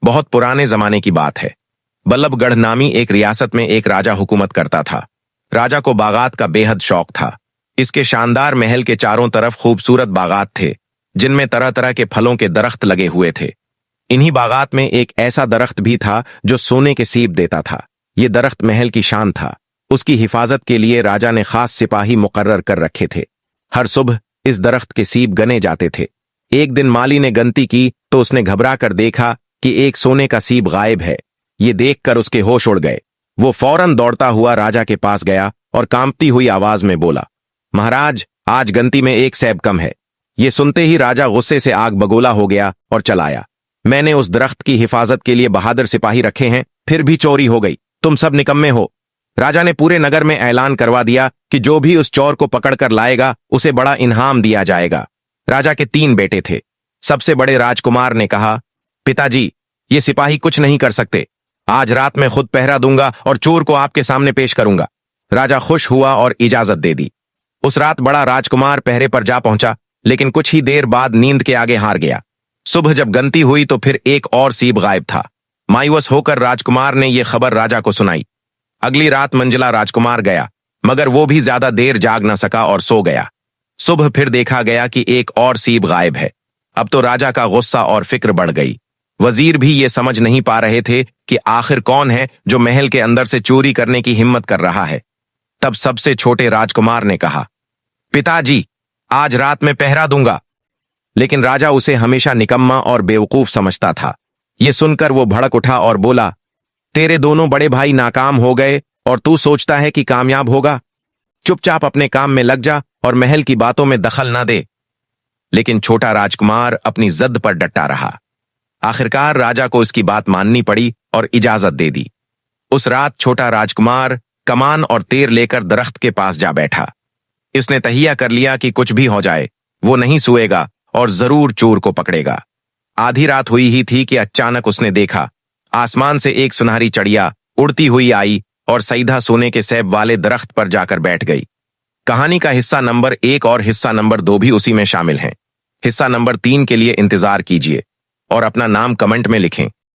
बहुत पुराने जमाने की बात है। बल्लभगढ़ नामी एक रियासत में एक राजा हुकूमत करता था। राजा को बागात का बेहद शौक था। इसके शानदार महल के चारों तरफ खूबसूरत बागात थे, जिनमें तरह तरह के फलों के दरख्त लगे हुए थे। इन्हीं बागात में एक ऐसा दरख्त भी था जो सोने के सीब देता था। ये दरख्त महल की शान था। उसकी हिफाजत के लिए राजा ने खास सिपाही मुकर्रर कर रखे थे। हर सुबह इस दरख्त के सीब गने जाते थे। एक दिन माली ने गनती की तो उसने घबरा कर देखा कि एक सोने का सीब गायब है। ये देखकर उसके होश उड़ गए। वो फौरन दौड़ता हुआ राजा के पास गया और कांपती हुई आवाज में बोला, महाराज, आज गनती में एक सेब कम है। ये सुनते ही राजा गुस्से से आग बगोला हो गया और चलाया। मैंने उस दरख्त की हिफाजत के लिए बहादुर सिपाही रखे हैं, फिर भी चोरी हो गई। तुम सब निकम्मे हो। राजा ने पूरे नगर में ऐलान करवा दिया कि जो भी उस चोर को पकड़कर लाएगा उसे बड़ा इनाम दिया जाएगा। राजा के 3 बेटे थे। सबसे बड़े राजकुमार ने कहा, पिताजी, ये सिपाही कुछ नहीं कर सकते। आज रात मैं खुद पहरा दूंगा और चोर को आपके सामने पेश करूंगा। राजा खुश हुआ और इजाजत दे दी। उस रात बड़ा राजकुमार पहरे पर जा पहुंचा, लेकिन कुछ ही देर बाद नींद के आगे हार गया। सुबह जब गनती हुई तो फिर एक और सीब गायब था। मायूस होकर राजकुमार ने यह खबर राजा को सुनाई। अगली रात मंजिला राजकुमार गया, मगर वो भी ज्यादा देर जाग न सका और सो गया। सुबह फिर देखा गया कि एक और सीब गायब है। अब तो राजा का गुस्सा और फिक्र बढ़ गई। वजीर भी ये समझ नहीं पा रहे थे कि आखिर कौन है जो महल के अंदर से चोरी करने की हिम्मत कर रहा है। तब सबसे छोटे राजकुमार ने कहा, पिताजी, आज रात में पहरा दूंगा। लेकिन राजा उसे हमेशा निकम्मा और बेवकूफ समझता था। यह सुनकर वो भड़क उठा और बोला, तेरे दोनों बड़े भाई नाकाम हो गए और तू सोचता है कि कामयाब होगा। चुपचाप अपने काम में लग जा और महल की बातों में दखल ना दे। लेकिन छोटा राजकुमार अपनी जिद पर डटा रहा। आखिरकार राजा को इसकी बात माननी पड़ी और इजाजत दे दी। उस रात छोटा राजकुमार कमान और तीर लेकर दरख्त के पास जा बैठा। इसने तहिया कर लिया कि कुछ भी हो जाए वो नहीं सोएगा और जरूर चोर को पकड़ेगा। आधी रात हुई ही थी कि अचानक उसने देखा, आसमान से एक सुनहरी चिड़िया उड़ती हुई आई और सीधा सोने के सेब वाले दरख्त पर जाकर बैठ गई। कहानी का हिस्सा नंबर 1 और हिस्सा नंबर 2 भी उसी में शामिल हैं। हिस्सा नंबर 3 के लिए इंतजार कीजिए और अपना नाम कमेंट में लिखें।